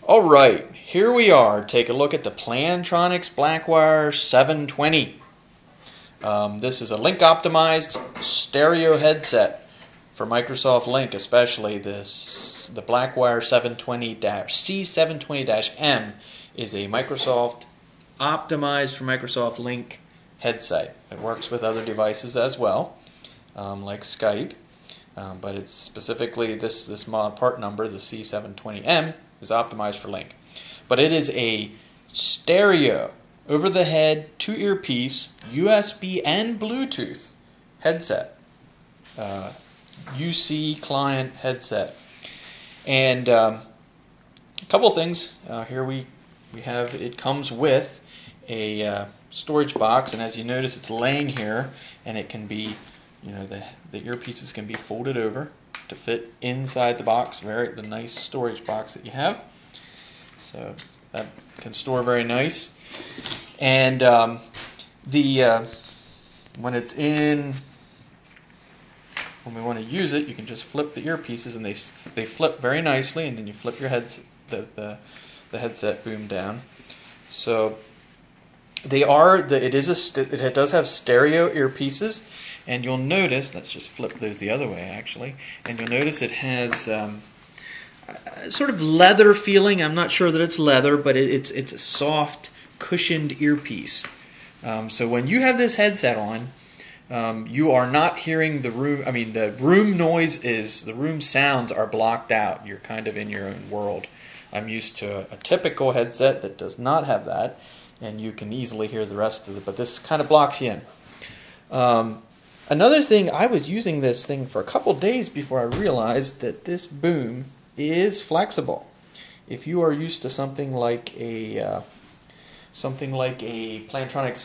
All right, here we are. Take a look at the Plantronics Blackwire 720. This is a Lync optimized stereo headset for Microsoft Lync, especially the Blackwire 720-C720-M is a Microsoft optimized for Microsoft Lync headset. It works with other devices as well, like Skype, but it's specifically this part number, the C720M, is optimized for Lync. But it is a stereo, over-the-head, two-earpiece, USB and Bluetooth headset, UC client headset. And a couple of things. Here we have, it comes with a storage box, and as you notice, it's laying here, and it can be, the earpieces can be folded over to fit inside the box, the nice storage box that you have. So that can store very nice. And when we want to use it, you can just flip the earpieces, and they flip very nicely, and then you flip your the headset boom down. So it does have stereo earpieces. And you'll notice, let's just flip those the other way actually, and you'll notice it has sort of leather feeling. I'm not sure that it's leather, but it's a soft, cushioned earpiece. So when you have this headset on, you are not hearing the room. I mean, the room sounds are blocked out. You're kind of in your own world. I'm used to a typical headset that does not have that, and you can easily hear the rest of it, but this kind of blocks you in. Another thing, I was using this thing for a couple days before I realized that this boom is flexible. If you are used to something like a Plantronics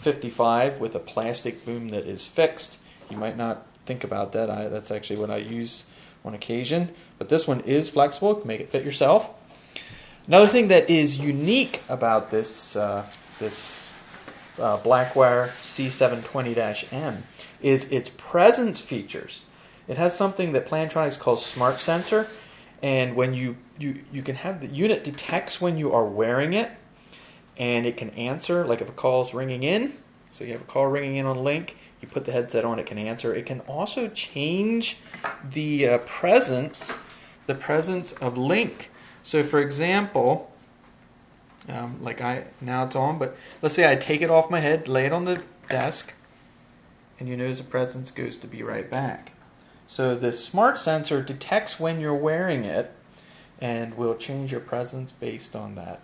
CS55 with a plastic boom that is fixed, you might not think about that. That's actually what I use on occasion. But this one is flexible. You can make it fit yourself. Another thing that is unique about this Blackwire C720-M is its presence features. It has something that Plantronics calls Smart Sensor, and when you can have the unit detects when you are wearing it, and it can answer, like if a call is ringing in. So you have a call ringing in on Lync, you put the headset on, it can answer. It can also change the presence of Lync. So for example, now it's on, but let's say I take it off my head, lay it on the desk, and you notice the presence goes to be right back. So the smart sensor detects when you're wearing it and will change your presence based on that.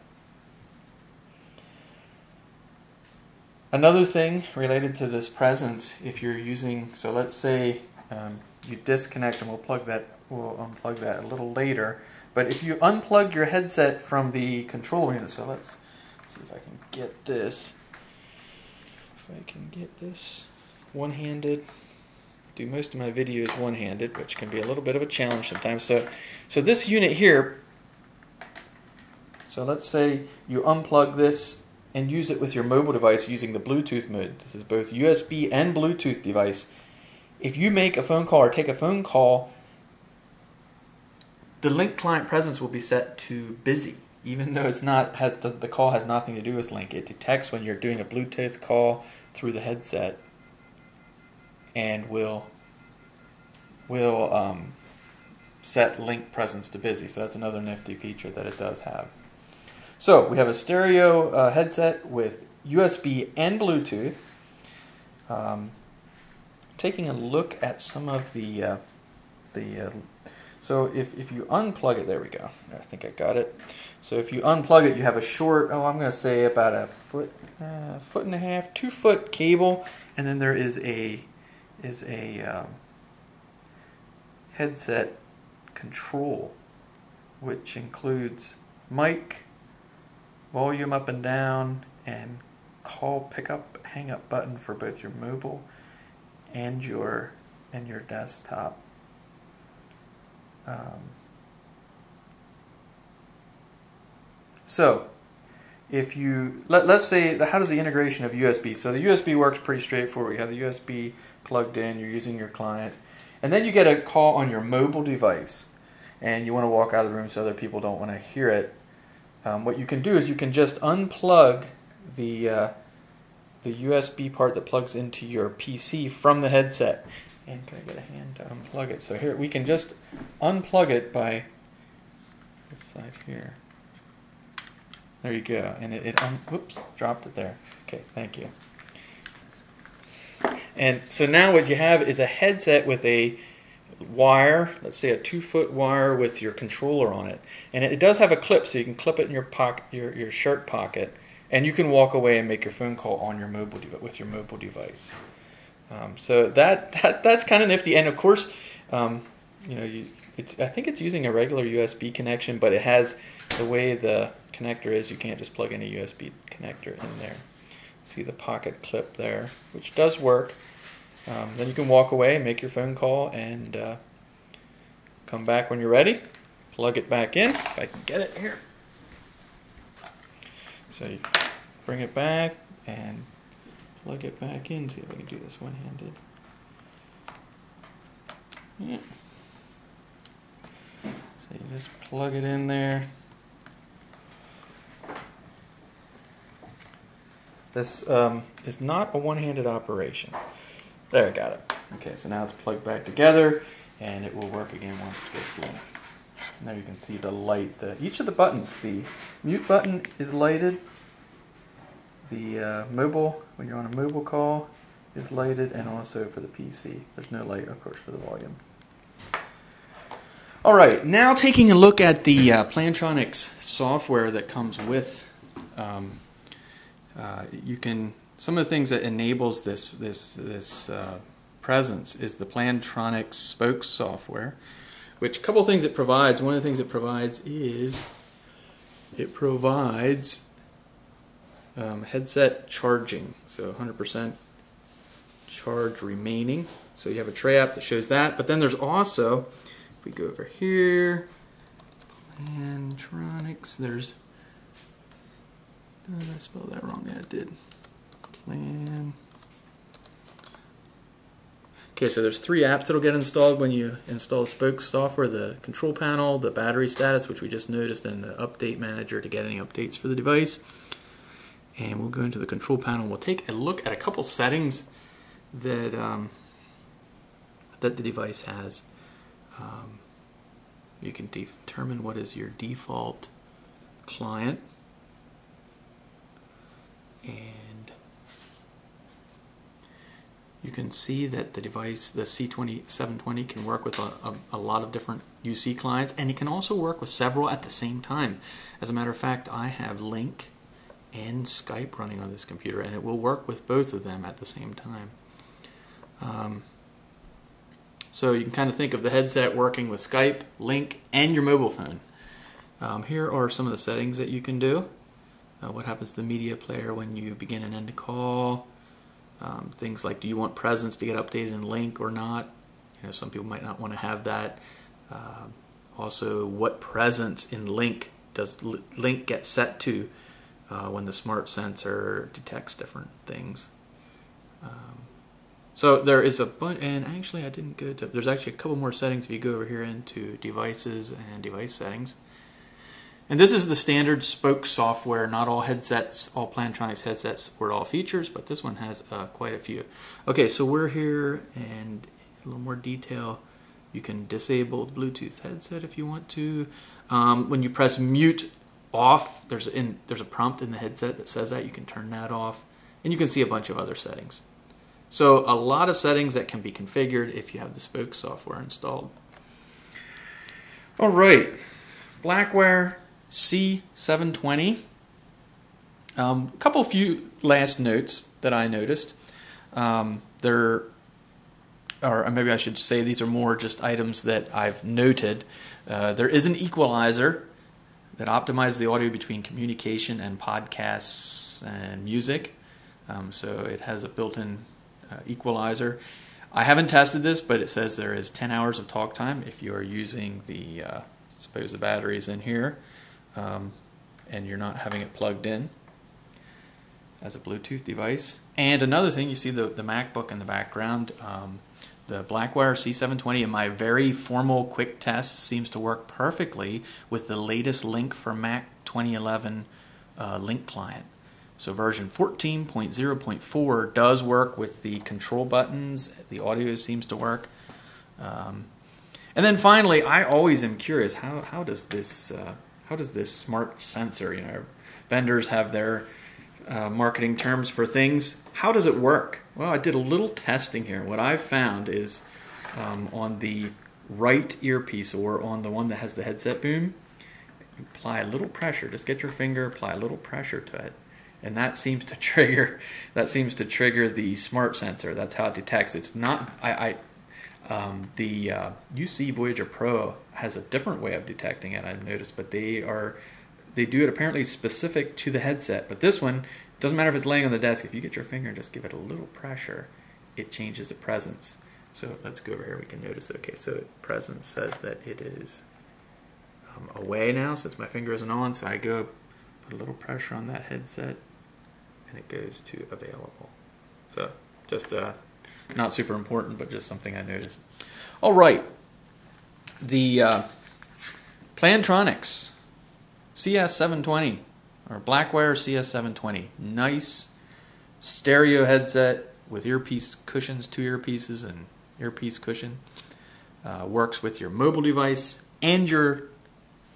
Another thing related to this presence, if you're using, so let's say you disconnect, and we'll unplug that a little later. But if you unplug your headset from the control unit, so let's see if I can get this. If I can get this one-handed. Do most of my videos one-handed, which can be a little bit of a challenge sometimes. So this unit here, so let's say you unplug this and use it with your mobile device using the Bluetooth mode. This is both USB and Bluetooth device. If you make a phone call or take a phone call, the Lync client presence will be set to busy, even though the call has nothing to do with Lync. It detects when you're doing a Bluetooth call through the headset, and will set Lync presence to busy. So that's another nifty feature that it does have. So we have a stereo headset with USB and Bluetooth. Taking a look at some of the so if you unplug it, there we go. I think I got it. So if you unplug it, you have a short, I'm going to say about a foot and a half, 2 foot cable, and then there is a headset control, which includes mic, volume up and down, and call, pick up, hang up button for both your mobile and your desktop. So if you let's say, how does the integration of USB? So the USB works pretty straightforward. You have the USB plugged in, you're using your client, and then you get a call on your mobile device, and you want to walk out of the room so other people don't want to hear it, what you can do is you can just unplug the USB part that plugs into your PC from the headset. And can I get a hand to unplug it? So here we can just unplug it by this side here. There you go. And whoops, dropped it there. Okay, thank you. And so now what you have is a headset with a wire, let's say a 2-foot wire with your controller on it. And it does have a clip, so you can clip it in your pocket, your shirt pocket, and you can walk away and make your phone call on your with your mobile device. So that's kind of nifty. And of course, I think it's using a regular USB connection, but it has the way the connector is. You can't just plug in a USB connector in there. See the pocket clip there, which does work. Then you can walk away and make your phone call and come back when you're ready. Plug it back in, if I can get it here. So you bring it back and plug it back in. See if I can do this one-handed. Yeah. So you just plug it in there. This is not a one-handed operation. There, I got it. Okay, so now it's plugged back together, and it will work again once it goes through. Now you can see the light. Each of the buttons, the mute button is lighted. The mobile, when you're on a mobile call, is lighted, and also for the PC. There's no light, of course, for the volume. All right, now taking a look at the Plantronics software that comes with. Some of the things that enables this presence is the Plantronics Spokes software, which a couple of things it provides. One of the things it provides is it provides headset charging, so 100% charge remaining. So you have a tray app that shows that, but then there's also, if we go over here, Plantronics, there's, did I spell that wrong? Yeah, I did. Okay, so there's 3 apps that'll get installed when you install Spokes software: the control panel, the battery status, which we just noticed, and the update manager to get any updates for the device. And we'll go into the control panel. We'll take a look at a couple settings that that the device has. You can determine what is your default client, and you can see that the device, the C720, can work with a lot of different UC clients, and it can also work with several at the same time. As a matter of fact, I have Lync and Skype running on this computer, and it will work with both of them at the same time. So you can kind of think of the headset working with Skype, Lync, and your mobile phone. Here are some of the settings that you can do. What happens to the media player when you begin and end a call? Things like, do you want presence to get updated in Lync or not? Some people might not want to have that. Also, what presence in Lync does Lync get set to when the smart sensor detects different things? So there is a bunch, and actually I didn't go to, there's actually a couple more settings if you go over here into devices and device settings. And this is the standard Spoke software. Not all headsets, all Plantronics headsets support all features, but this one has quite a few. Okay, so we're here, and a little more detail. You can disable the Bluetooth headset if you want to. When you press mute off, there's a prompt in the headset that says that. You can turn that off, and you can see a bunch of other settings. So a lot of settings that can be configured if you have the Spoke software installed. All right, Blackwire C720. A few last notes that I noticed. Or maybe I should say these are more just items that I've noted. There is an equalizer that optimizes the audio between communication and podcasts and music. So it has a built-in equalizer. I haven't tested this, but it says there is 10 hours of talk time if you are using the, suppose the batteries in here, and you're not having it plugged in as a Bluetooth device. And another thing, you see the MacBook in the background. The Blackwire C720 in my very formal quick test seems to work perfectly with the latest Lync for Mac 2011 Lync client. So version 14.0.4 does work with the control buttons. The audio seems to work. And then finally, I always am curious, how does this smart sensor, vendors have their marketing terms for things. How does it work? Well, I did a little testing here. What I've found is on the right earpiece, or on the one that has the headset boom, you apply a little pressure. Just get your finger, apply a little pressure to it, and that seems to trigger the smart sensor. That's how it detects. It's not. The UC Voyager Pro has a different way of detecting it, I've noticed, but they do it apparently specific to the headset. But this one, doesn't matter if it's laying on the desk. If you get your finger and just give it a little pressure, it changes the presence. So let's go over here. We can notice. Okay, so presence says that it is away now since my finger isn't on. So I go put a little pressure on that headset, and it goes to available. So just not super important, but just something I noticed. All right, the Plantronics CS720 or Blackwire CS720, nice stereo headset with earpiece cushions, 2 earpieces and earpiece cushion. Works with your mobile device and your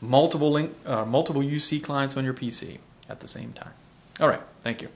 multiple UC clients on your PC at the same time. All right, thank you.